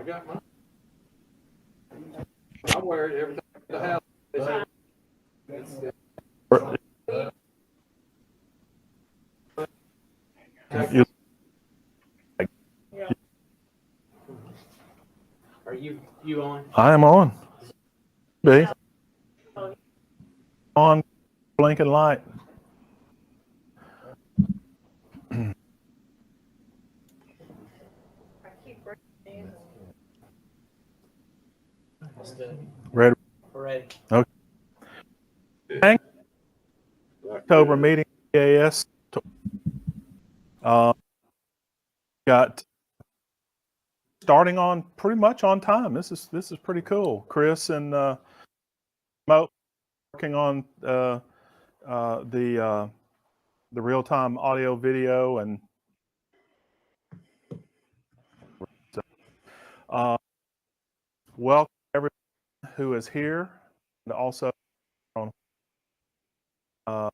got mine. I wear it every time at the house. Are you on? I am on. Be on blinking light. Ready? Ready. Okay. October meeting, BAS. Got starting on pretty much on time. This is pretty cool. Chris and Mo working on the real-time audio, video, and welcome everyone who is here, and also on how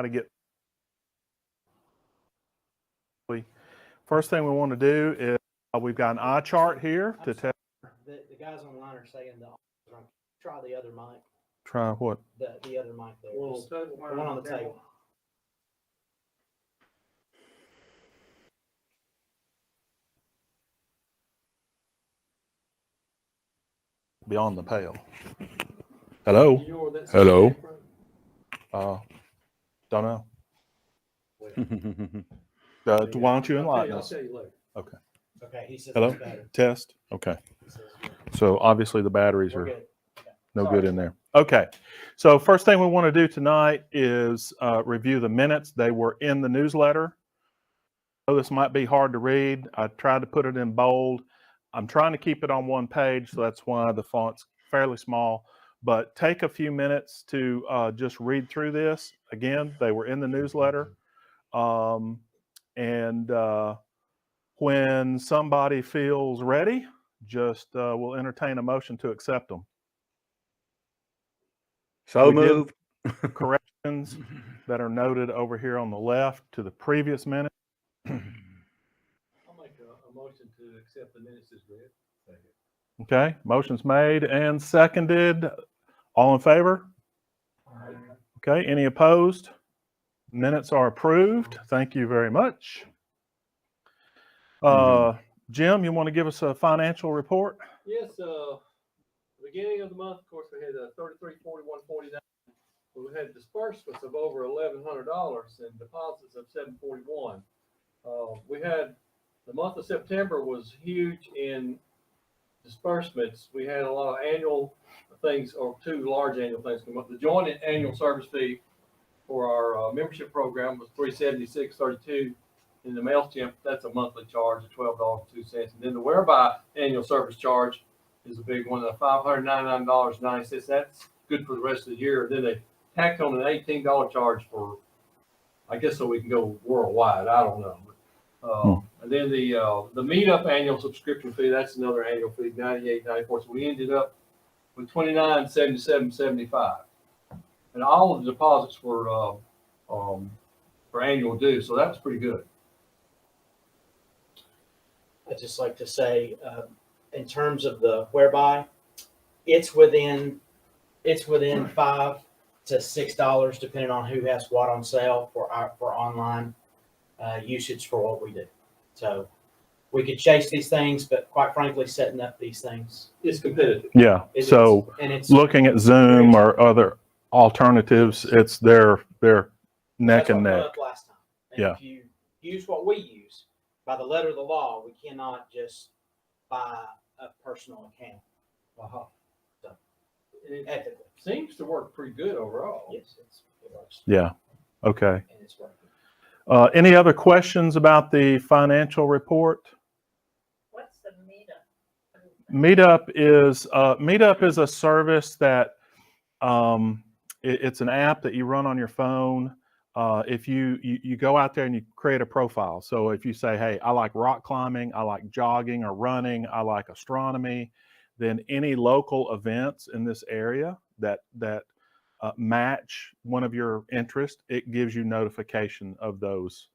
to get. First thing we want to do is we've got an eye chart here to test. The guys online are saying try the other mic. Try what? The other mic there. The one on the table. Beyond the pale. Hello. Hello. Don't know. Why don't you enlighten us? I'll tell you later. Okay. Okay, he says Hello. it's better. Test. Okay. He says, So obviously the batteries we're are good. no Sorry. good in there. Okay. So first thing we want to do tonight is review the minutes. They were in the newsletter. So this might be hard to read. I tried to put it in bold. I'm trying to keep it on one page, so that's why the font's fairly small. But take a few minutes to just read through this. Again, they were in the newsletter. When somebody feels ready, just we'll entertain a motion to accept them. So moved. Corrections that are noted over here on the left to the previous minute. I'll make a motion to accept the minutes as read. Okay, motion's made and seconded. All in favor? Okay, any opposed? Minutes are approved. Thank you very much. Jim, you want to give us a financial report? Yes, beginning of the month, of course, we had $33.41.49. We had disbursements of over $1,100 and deposits of $741. We had the month of September was huge in disbursements. We had a lot of annual things, or two large annual things come up. The joint annual service fee for our membership program was $376.32. In the MailChimp, that's a monthly charge of $12.02. And then the Whereby annual service charge is a big one, of $599.90. That's good for the rest of the year. Then they tacked on an $18 charge for, I guess, so we can go worldwide. I don't know. And then the Meetup annual subscription fee, that's another annual fee, $98.94. So we ended up with $29.77.75. And all of the deposits were for annual due, so that was pretty good. I'd just like to say, in terms of the Whereby, it's within $5 to $6, depending on who has what on sale for online usage for what we do. So we could chase these things, but quite frankly, setting up these things, It's competitive. Yeah. it So is. And it's looking at Zoom or other alternatives, it's their neck that's and what neck. came up last time. And Yeah. if you use what we use, by the letter of the law, we cannot just buy a personal account. Uh-huh. So, And it ethically. seems to work pretty good overall. Yes, it works. Yeah. Okay. And it's working. Any other questions about the financial report? What's the Meetup is a service that it's an app that you run on your phone. If you go out there and you create a profile. So if you say, hey, I like rock climbing, I like jogging or running, I like astronomy, then any local events in this area that match one of your interests, it gives you notification of those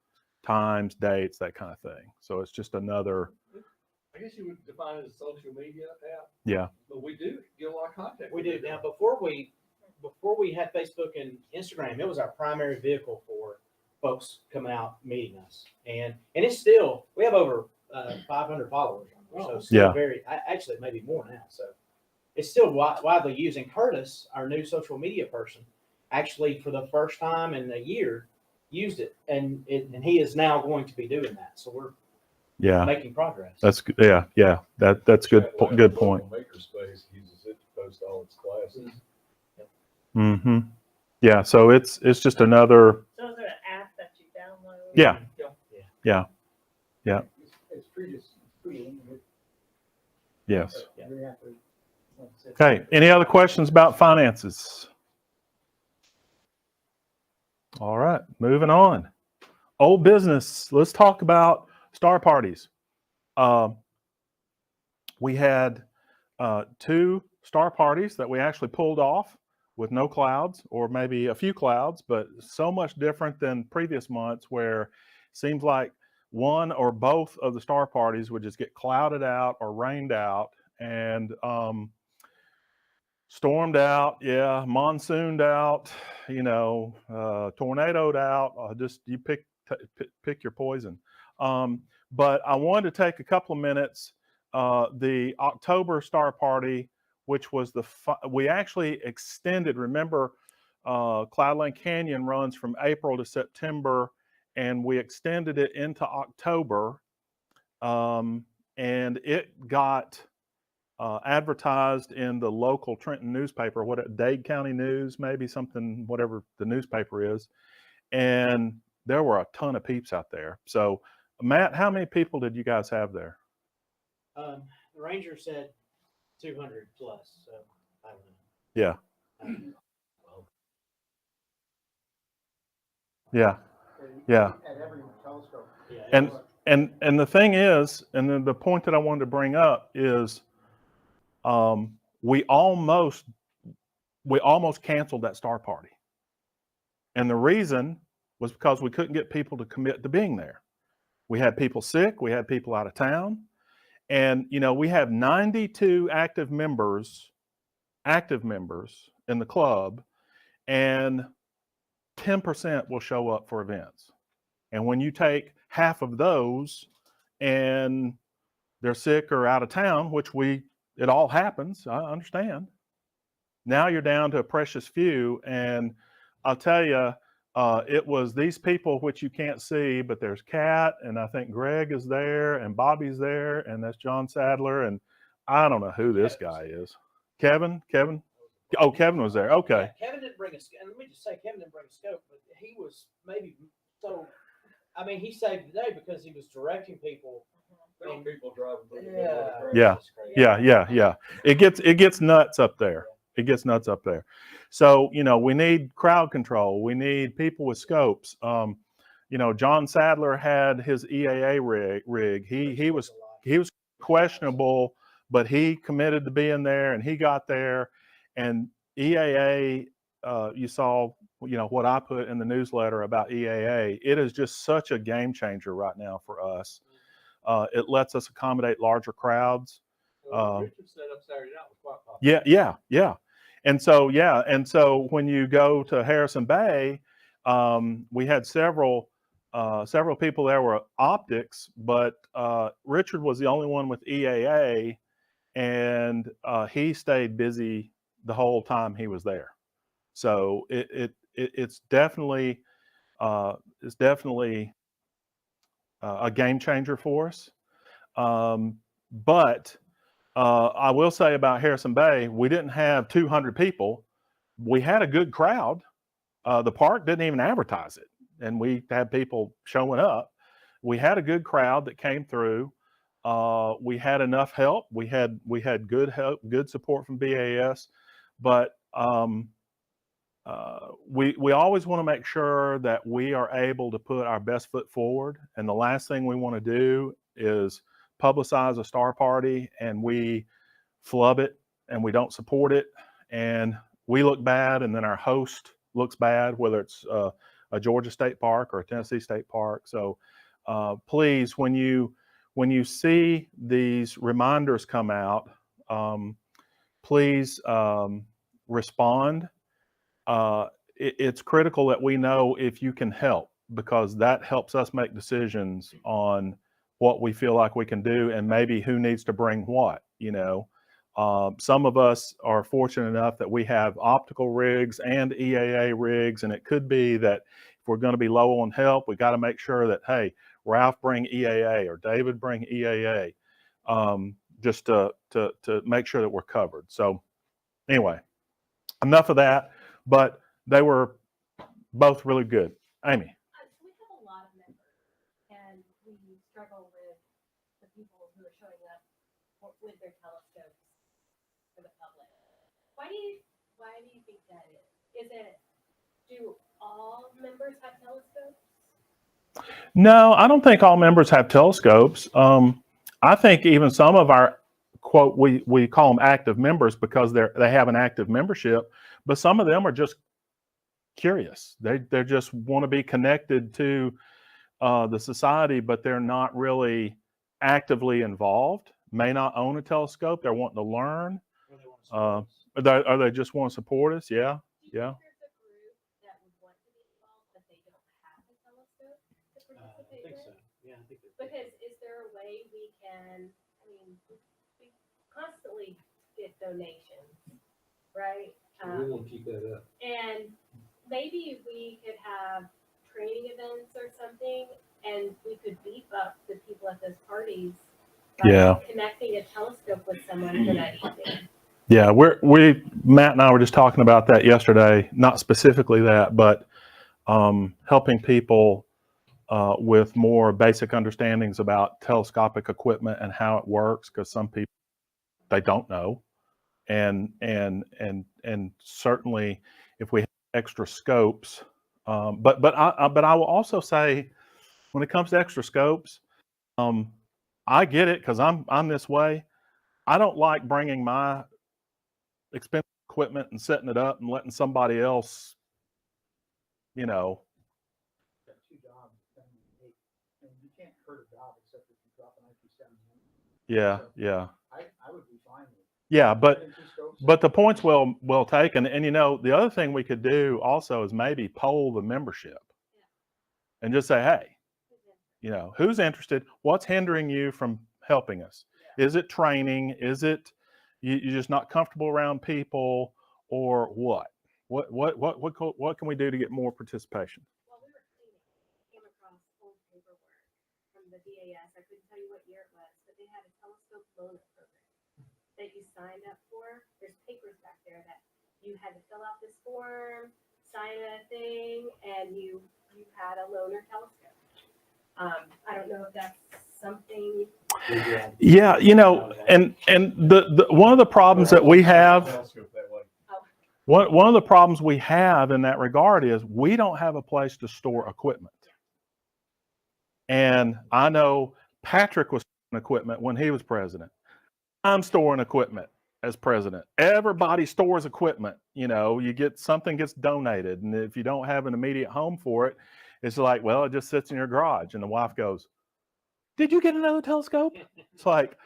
times, dates, that kind of thing. So it's just another, I guess you would define it as a social media app, yeah, but we do get a lot of contact. We with do. people. Now, before we had Facebook and Instagram, it was our primary vehicle for folks coming out meeting us. And it's still, we have over 500 followers on there. So it's still Yeah. very, actually maybe more now. So it's still widely used. And Curtis, our new social media person, actually for the first time in a year used it. And he is now going to be doing that. So we're yeah, making progress. that's good. Yeah, that's good. Good point. Makerspace uses it to post all its classes. Mm-hmm. Yeah, so it's just another, So is there an app that you download? yeah, It's free. yes. Yeah. Okay, any other questions about finances? All right, moving on. Old business, let's talk about star parties. We had 2 star parties that we actually pulled off with no clouds, or maybe a few clouds, but so much different than previous months where it seems like one or both of the star parties would just get clouded out or rained out and stormed out, monsooned out, tornadoed out. Just you pick your poison. But I wanted to take a couple of minutes. The October star party, which was we actually extended. Remember, Cloudland Canyon runs from April to September, and we extended it into October, and it got advertised in the local Trenton newspaper, Dade County News, maybe something, whatever the newspaper is, and there were a ton of peeps out there. So, Matt, how many people did you guys have there? The ranger said 200 plus. So I don't know. Yeah. Well, Yeah. At every telescope. yeah, it And was- and the thing is, and then the point that I wanted to bring up is, we almost canceled that star party, and the reason was because we couldn't get people to commit to being there. We had people sick, we had people out of town, and we have 92 active members in the club, and 10% will show up for events. And when you take half of those and they're sick or out of town, which it all happens, I understand. Now you're down to a precious few. And I'll tell you, it was these people which you can't see, but there's Kat, and I think Greg is there, and Bobby's there, and that's John Sadler, and I don't know who this guy is. Kevin? Oh, Kevin was there. Okay. Yeah, Kevin didn't bring a scope. And let me just say, Kevin didn't bring a scope, but he was maybe so. I mean, he saved the day because he was directing people. There were people driving through the Yeah. middle of the crowd. Yeah. It's crazy. Yeah. It gets nuts up there. It gets nuts up there. So, we need crowd control. We need people with scopes. John Sadler had his EAA rig. He was questionable, but he committed to being there, and he got there. And EAA, you saw, what I put in the newsletter about EAA. It is just such a game changer right now for us. It lets us accommodate larger crowds. Richard's setup Saturday night was quite popular. Yeah. And so when you go to Harrison Bay, we had several people there were optics, but Richard was the only one with EAA, and he stayed busy the whole time he was there. So it's definitely a game changer for us. But I will say about Harrison Bay, we didn't have 200 people. We had a good crowd. The park didn't even advertise it, and we had people showing up. We had a good crowd that came through. We had enough help. We had good help, good support from BAS, but we always want to make sure that we are able to put our best foot forward. And the last thing we want to do is publicize a star party and we flub it and we don't support it and we look bad, and then our host looks bad, whether it's a a Georgia State Park or a Tennessee State Park. So please, when you see these reminders come out, please respond. It's critical that we know if you can help, because that helps us make decisions on what we feel like we can do and maybe who needs to bring what. Some of us are fortunate enough that we have optical rigs and EAA rigs, and it could be that if we're going to be low on help, we got to make sure that, hey, Ralph bring EAA or David bring EAA, just to make sure that we're covered. So anyway, enough of that, but they were both really good. Amy. We have a lot of members, and we struggle with the people who are showing up with their telescopes for the public. Why do you think that is? Do all members have telescopes? No, I don't think all members have telescopes. I think even some of our, quote, we call them active members because they have an active membership, but some of them are just curious. They just want to be connected to the society, but they're not really actively involved. May not own a telescope. They're wanting to learn. Or they just want to support us. Yeah. Yeah. There's a group that would want to be involved, but they don't have a telescope to I participate think so. with? Yeah, I think that. Because is there a way we can, we constantly get donations, right? We want to keep that up. And maybe we could have training events or something, and we could beef up the people at those parties by Yeah. connecting a telescope with someone for that evening. Yeah, Matt and I were just talking about that yesterday. Not specifically that, but helping people with more basic understandings about telescopic equipment and how it works, because some people, they don't know, and certainly if we have extra scopes, but I will also say, when it comes to extra scopes, I get it, because I'm this way. I don't like bringing my expensive equipment and setting it up and letting somebody else, Got two jobs, and you can't hurt a job except if you drop an IP7. yeah. I would be fine with. Yeah, but having two scopes. the point's well taken. And the other thing we could do also is maybe poll the membership and just say, hey, who's interested? What's hindering you from helping us? Is it training? Is it you're just not comfortable around people, or what? What can we do to get more participation? While we were cleaning, came across old paperwork from the BAS. I couldn't tell you what year it was, but they had a telescope loaner program that you signed up for. There's papers back there that you had to fill out this form, sign a thing, and you had a loaner telescope. I don't know if that's something. Yeah, and the one of the problems that we have. Telescope that way. One of the problems we have in that regard is we don't have a place to store equipment. And I know Patrick was storing equipment when he was president. I'm storing equipment as president. Everybody stores equipment. Something gets donated, and if you don't have an immediate home for it, it's like, well, it just sits in your garage. And the wife goes, "Did you get another telescope?" It's like,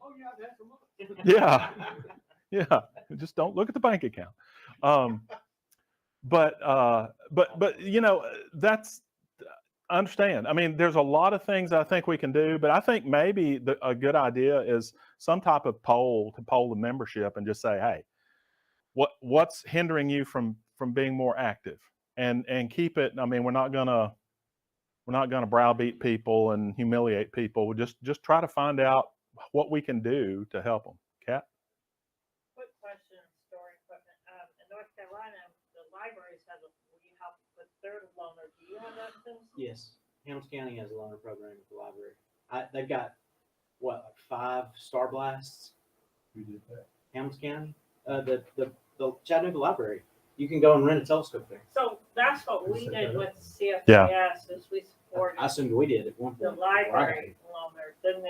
Oh, yeah, that's a month. yeah. Just don't look at the bank account. But that's, I understand. I mean, there's a lot of things I think we can do, but I think maybe a good idea is some type of poll to poll the membership and just say, hey, what's hindering you from being more active, and keep it. I mean, we're not gonna browbeat people and humiliate people. We'll just try to find out what we can do to help them. Kat? Quick question, storing equipment. In North Carolina, the libraries we help with their loaner. Do you have that too? Yes, Hamilton County has a loaner program at the library. They've got like 5 Star Blasts. We did that. Hamilton County, the Chattanooga Library. You can go and rent a telescope there. So that's what we did with CFPS, Yeah. is we supported I assumed we did at one the point. library loaner. Then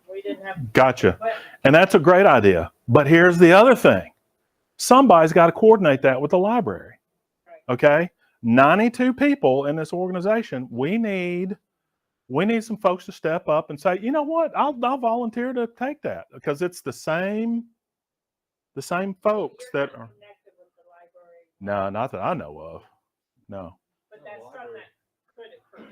we didn't have. Gotcha. But And that's a great idea. But here's the other thing. Somebody's got to coordinate that with the library. Right. Okay? 92 people in this organization. We need some folks to step up and say, you know what, I'll volunteer to take that, because it's the same folks You're that not are. connected with the library, No, not that I know of. No. but that's something that could occur.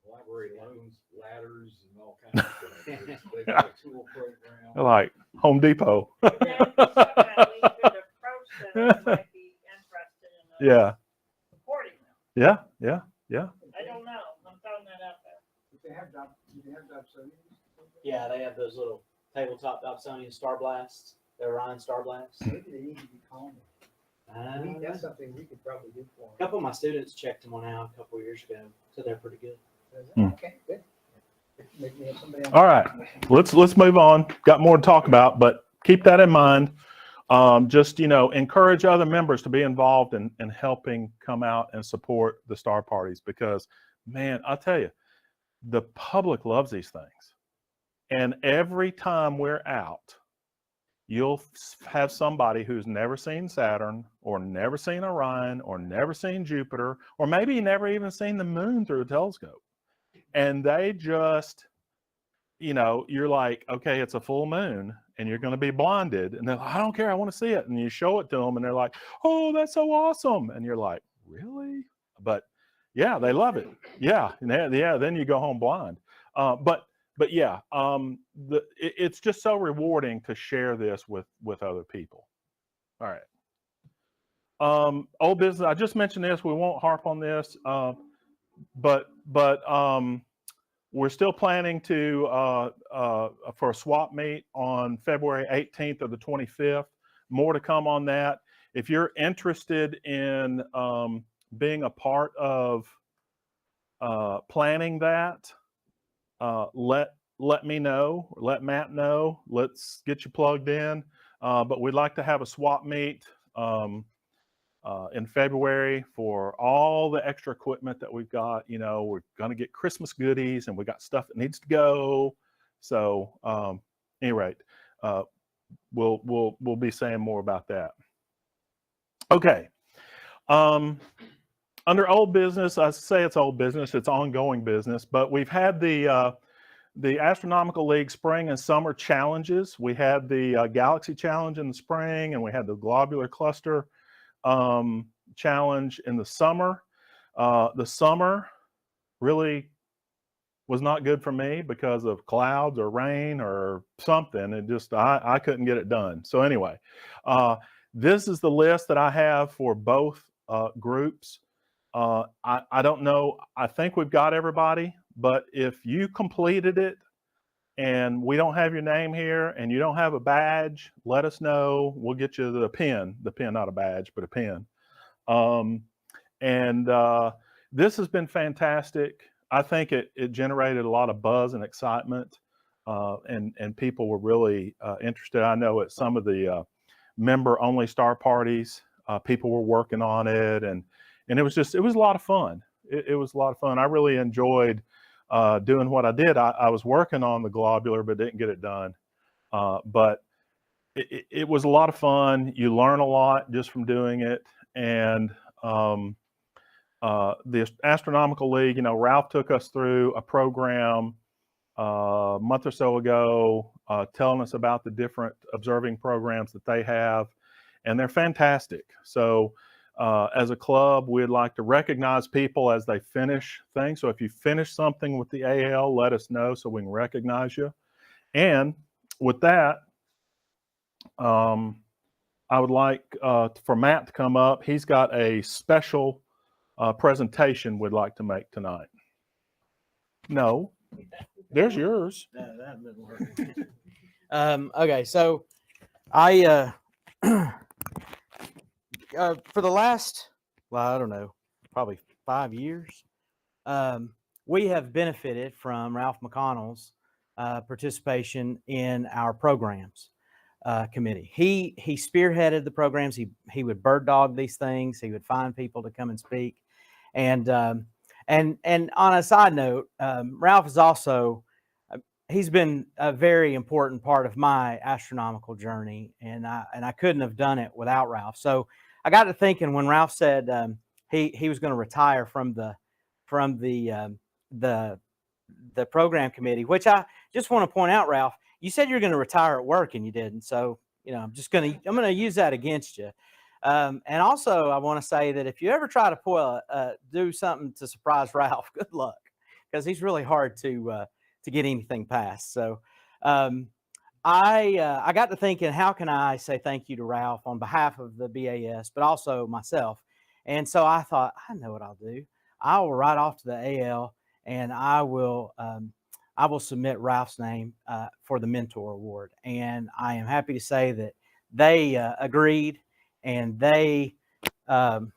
Library loans, ladders, and all kinds of things. They've got a tool program. Like Home Depot. That'd be something that we could approach them that might be interested in Yeah. supporting them. Yeah. I don't know, I'm throwing that out there. If they have Dobsonians. Yeah, they have those little tabletop Dobsonian Star Blasts, the Orion Star Blasts. Maybe they need to be calmer. That's something we could probably do for A them. couple of my students checked them one out a couple of years ago, so they're pretty good. Okay, good. Maybe we have somebody else. All right. Let's move on. Got more to talk about, but keep that in mind. Just, encourage other members to be involved in helping come out and support the Star Parties, because, man, I'll tell you, the public loves these things. And every time we're out, you'll have somebody who's never seen Saturn, or never seen Orion, or never seen Jupiter, or maybe never even seen the moon through a telescope. And they just, you're like, okay, it's a full moon and you're going to be blinded. And they're like, I don't care, I want to see it. And you show it to them and they're like, oh, that's so awesome. And you're like, really? But yeah, they love it. Yeah. Then you go home blind. But yeah, it's just so rewarding to share this with other people. All right. Old business. I just mentioned this. We won't harp on this. But we're still planning to for a swap meet on February 18th or the 25th. More to come on that. If you're interested in being a part of planning that, let me know, or let Matt know. Let's get you plugged in. But we'd like to have a swap meet in February for all the extra equipment that we've got. We're going to get Christmas goodies, and we got stuff that needs to go. So, any rate, we'll be saying more about that. Okay. Under old business, I say it's old business, it's ongoing business, but we've had the Astronomical League spring and summer challenges. We had the Galaxy Challenge in the spring, and we had the Globular Cluster challenge in the summer. The summer really was not good for me because of clouds or rain or something. It just, I couldn't get it done. So anyway, this is the list that I have for both groups. I don't know. I think we've got everybody, but if you completed it and we don't have your name here and you don't have a badge, let us know. We'll get you the pin, not a badge, but a pin. This has been fantastic. I think it generated a lot of buzz and excitement, and people were really interested. I know at some of the member-only Star Parties, people were working on it, and it was a lot of fun. It was a lot of fun. I really enjoyed doing what I did. I was working on the Globular, but didn't get it done. But it was a lot of fun. You learn a lot just from doing it. And the Astronomical League, Ralph took us through a program a month or so ago, telling us about the different observing programs that they have, and they're fantastic. So as a club, we'd like to recognize people as they finish things. So if you finish something with the AL, let us know so we can recognize you. And with that, I would like for Matt to come up. He's got a special presentation we'd like to make tonight. No, there's yours. No, that didn't work. Okay, so I for the last, I don't know, probably 5 years, we have benefited from Ralph McConnell's participation in our programs committee. He spearheaded the programs. He would bird dog these things. He would find people to come and speak. And on a side note, Ralph is also, he's been a very important part of my astronomical journey, and I couldn't have done it without Ralph. So I got to thinking when Ralph said, he was going to retire from the the program committee, which I just want to point out, Ralph, you said you're going to retire at work and you didn't. So, I'm going to use that against you. And also I want to say that if you ever try to do something to surprise Ralph, good luck, because he's really hard to get anything passed. So, I got to thinking, how can I say thank you to Ralph on behalf of the BAS, but also myself? And so I thought, I know what I'll do. I will write off to the AL, and I will submit Ralph's name for the Mentor Award. And I am happy to say that they agreed, and they have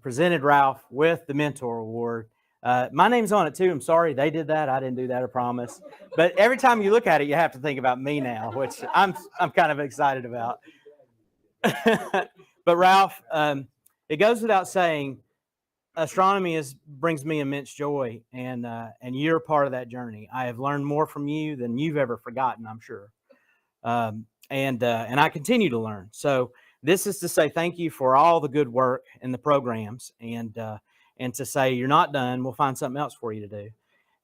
presented Ralph with the Mentor Award. My name's on it too. I'm sorry they did that. I didn't do that, I promise. But every time you look at it, you have to think about me now, which I'm kind of excited about. But Ralph, it goes without saying, astronomy brings me immense joy, and you're part of that journey. I have learned more from you than you've ever forgotten, I'm sure. And I continue to learn. So this is to say thank you for all the good work in the programs, and to say you're not done. We'll find something else for you to do.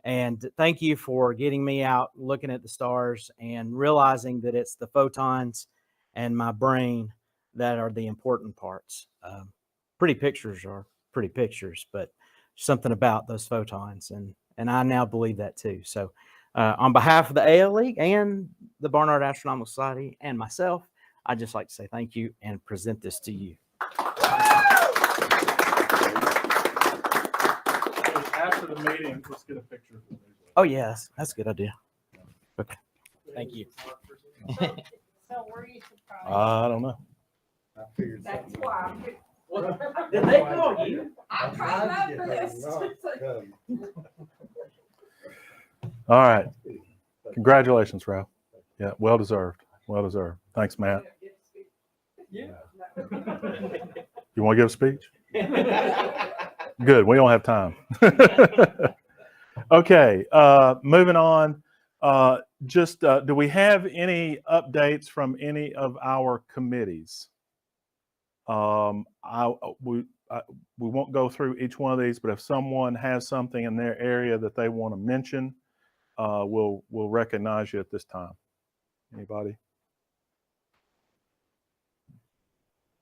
And thank you for getting me out looking at the stars and realizing that it's the photons and my brain that are the important parts. Pretty pictures are pretty pictures, but something about those photons, and I now believe that too. So on behalf of the AL League and the Barnard Astronomical Society and myself, I'd just like to say thank you and present this to you. After the meeting, let's get a picture of the newsletter. Oh, yes, that's a good idea. Okay, thank you. So were you surprised? I don't know. I figured That's something. why. Did they call you? I tried my best. All right. Congratulations, Ralph. Yeah, well deserved. Well deserved. Thanks, Matt. Yeah. You want to give a speech? Good. We don't have time. Okay. Moving on. Do we have any updates from any of our committees? We won't go through each one of these, but if someone has something in their area that they want to mention, we'll recognize you at this time. Anybody?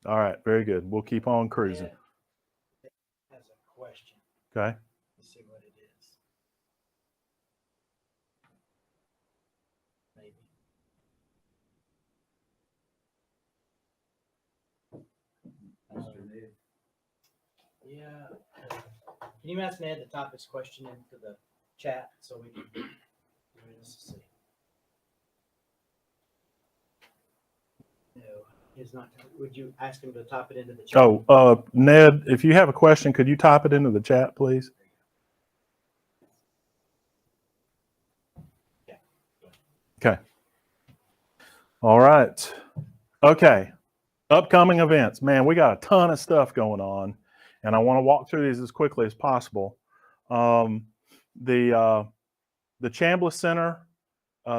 All right, very good. We'll keep on cruising. Has a question. Okay. Let's see what it is. Maybe. Yeah. Can you ask Ned to type his question into the chat so we can see? No, he's not. Would you ask him to type it into the chat? Oh, Ned, if you have a question, could you type it into the chat, please? Okay. All right. Okay. Upcoming events. Man, we got a ton of stuff going on, and I want to walk through these as quickly as possible. The Chambliss Center.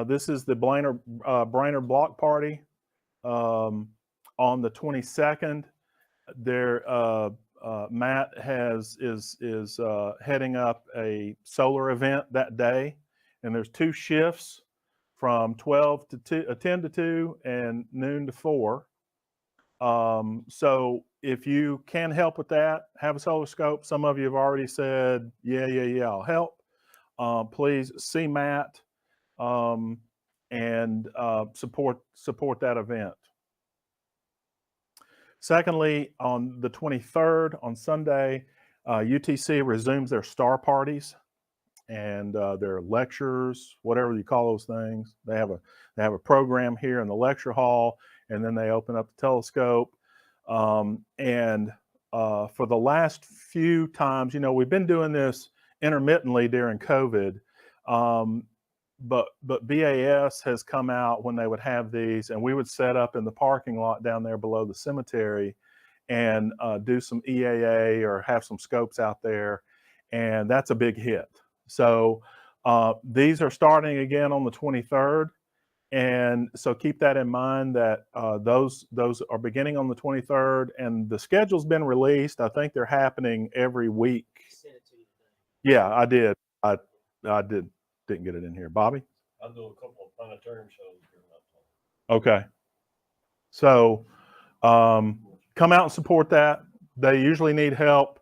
This is the Brainerd Block Party on the 22nd. There, Matt is heading up a solar event that day, and there's 2 shifts from 10 to 2 and noon to 4. So if you can help with that, have a solar scope. Some of you have already said, yeah, I'll help. Please see Matt and support that event. Secondly, on the 23rd, on Sunday, UTC resumes their star parties and their lectures, whatever you call those things. They have a program here in the lecture hall, and then they open up the telescope. For the last few times, we've been doing this intermittently during COVID, but BAS has come out when they would have these, and we would set up in the parking lot down there below the cemetery and do some EAA or have some scopes out there, and that's a big hit. So these are starting again on the 23rd, And so keep that in mind that those are beginning on the 23rd, and the schedule's been released. I think they're happening every week. Send it to you today. Yeah, I did. I didn't get it in here. Bobby? I'll do a couple of planetarium shows during that time. Okay. So come out and support that. They usually need help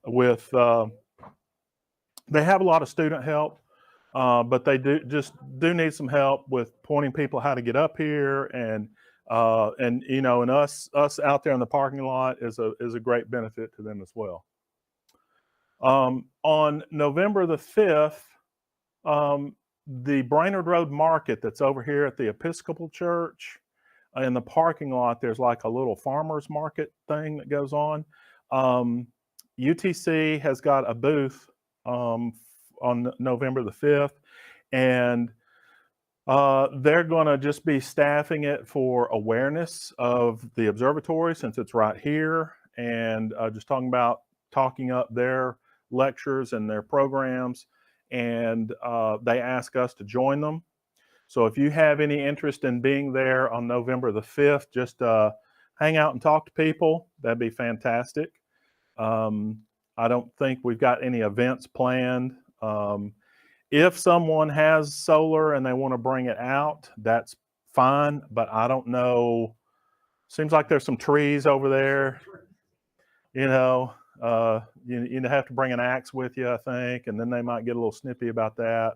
with, they have a lot of student help, but they do need some help with pointing people how to get up here, and you know, and us out there in the parking lot is a great benefit to them as well. On November the 5th, the Brainerd Road Market that's over here at the Episcopal Church, in the parking lot, there's like a little farmer's market thing that goes on. UTC has got a booth on November the 5th, and they're going to just be staffing it for awareness of the observatory, since it's right here, and just talking up their lectures and their programs, and they ask us to join them. So if you have any interest in being there on November the 5th, just hang out and talk to people. That'd be fantastic. I don't think we've got any events planned. If someone has solar and they want to bring it out, that's fine, but I don't know. Seems like there's some trees over there. You know, you have to bring an axe with you, I think, and then they might get a little snippy about that.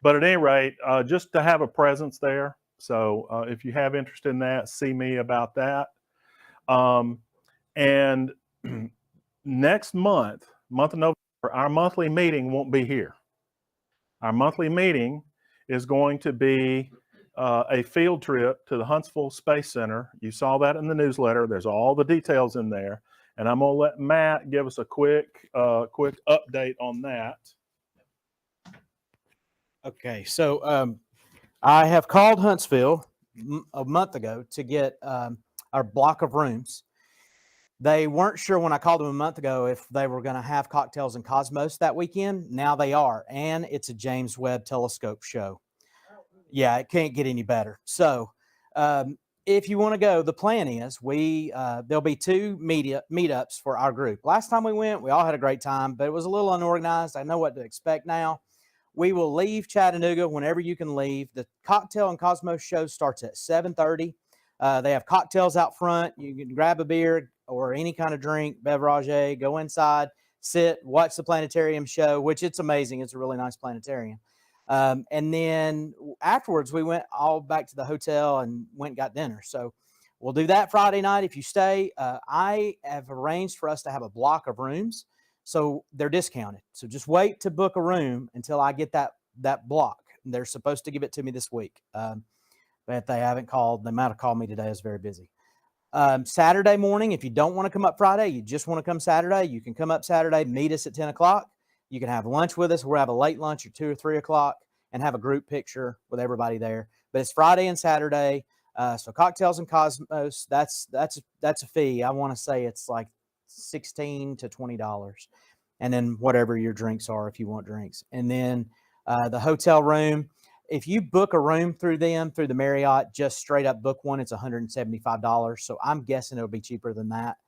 But at any rate, just to have a presence there. So if you have interest in that, see me about that. And next month of November, our monthly meeting won't be here. Our monthly meeting is going to be a field trip to the Huntsville Space Center. You saw that in the newsletter. There's all the details in there. And I'm going to let Matt give us a quick update on that. Okay, so I have called Huntsville a month ago to get our block of rooms. They weren't sure when I called them a month ago if they were going to have Cocktails and Cosmos that weekend. Now they are, and it's a James Webb Telescope show. Yeah, it can't get any better. So if you want to go, the plan is there'll be 2 meetups for our group. Last time we went, we all had a great time, but it was a little unorganized. I know what to expect now. We will leave Chattanooga whenever you can leave. The Cocktail and Cosmos show starts at 7:30. They have cocktails out front. You can grab a beer or any kind of drink, beverage, go inside, sit, watch the planetarium show, which it's amazing. It's a really nice planetarium. And then afterwards, we went all back to the hotel and went and got dinner. So we'll do that Friday night if you stay. I have arranged for us to have a block of rooms. So they're discounted. So just wait to book a room until I get that block. They're supposed to give it to me this week. But they haven't called. They might have called me today. I was very busy. Saturday morning, if you don't want to come up Friday, you just want to come Saturday, you can come up Saturday, meet us at 10 o'clock. You can have lunch with us. We'll have a late lunch at 2 or 3 o'clock and have a group picture with everybody there. But it's Friday and Saturday. So Cocktails and Cosmos, that's a fee. I want to say it's like $16 to $20. And then whatever your drinks are, if you want drinks. And then the hotel room, if you book a room through the Marriott, just straight up book one, it's $175. So I'm guessing it'll be cheaper than that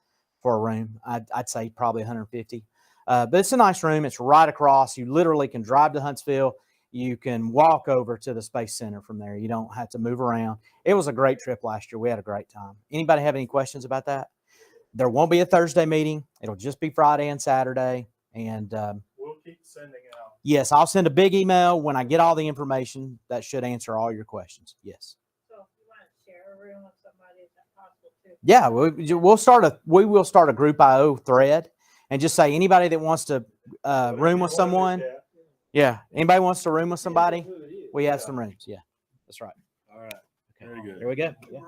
for a room. I'd say probably $150. But it's a nice room. It's right across. You literally can drive to Huntsville. You can walk over to the Space Center from there. You don't have to move around. It was a great trip last year. We had a great time. Anybody have any questions about that? There won't be a Thursday meeting. It'll just be Friday and Saturday. And we'll keep sending out. Yes, I'll send a big email when I get all the information. That should answer all your questions. Yes. So if you want to share a room with somebody, is that possible too? Yeah, we will start a group IO thread and just say anybody that wants to room with someone. Yeah, anybody wants to room with somebody, we have some rooms. Yeah, that's right. All right. Okay. Very good. Here we go. Yeah.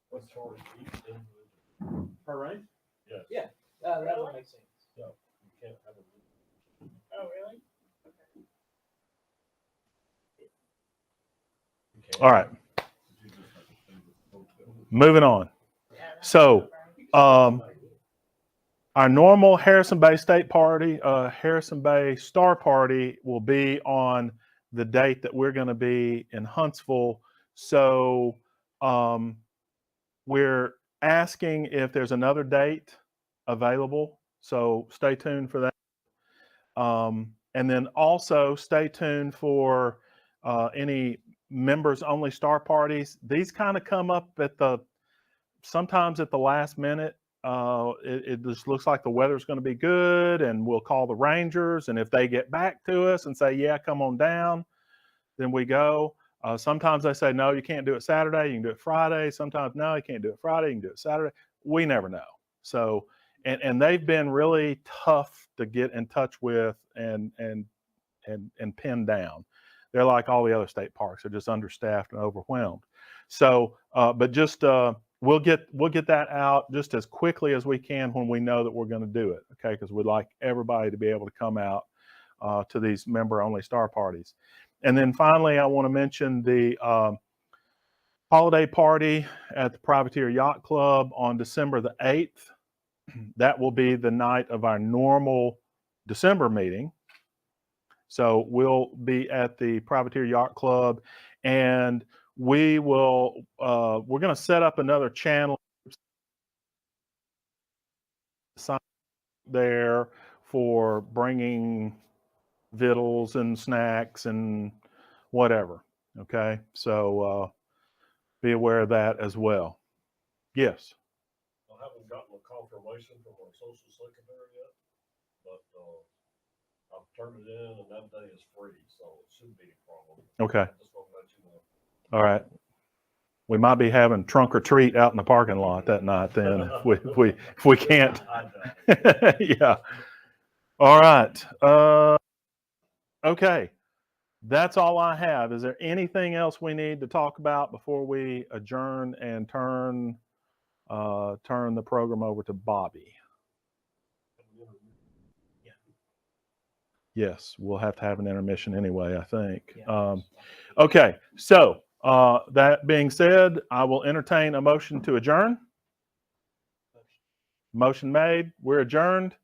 What's charged each individual? Per room? Yes. Yeah, that would make sense. No, you can't have a. Oh, really? All right. Moving on. So, Our normal Harrison Bay State Party, Harrison Bay Star Party will be on the date that we're going to be in Huntsville. So we're asking if there's another date available. So stay tuned for that. And then also stay tuned for any members only star parties. These kind of come up sometimes at the last minute. It just looks like the weather's going to be good, and we'll call the Rangers. And if they get back to us and say, yeah, come on down, then we go. Sometimes they say, no, you can't do it Saturday. You can do it Friday. Sometimes, no, you can't do it Friday. You can do it Saturday. We never know. So, and they've been really tough to get in touch with and pin down. They're like all the other state parks. They're just understaffed and overwhelmed. So, but just we'll get that out just as quickly as we can when we know that we're going to do it. Okay, because we'd like everybody to be able to come out to these member-only star parties. And then finally, I want to mention the holiday party at the Privateer Yacht Club on December the 8th. That will be the night of our normal December meeting. So we'll be at the Privateer Yacht Club, and we're going to set up another channel there for bringing vittles and snacks and whatever. Okay, so be aware of that as well. Yes. I haven't gotten a confirmation from our social secretary yet, but I've turned it in and that day is free, so it shouldn't be a problem. Okay. Just want to let you know. All right. We might be having trunk or treat out in the parking lot that night then if we can't. Yeah. All right. Okay. That's all I have. Is there anything else we need to talk about before we adjourn and turn the program over to Bobby? Yes, we'll have to have an intermission anyway, I think. Yeah. Okay, so that being said, I will entertain a motion to adjourn. Motion made. We're adjourned.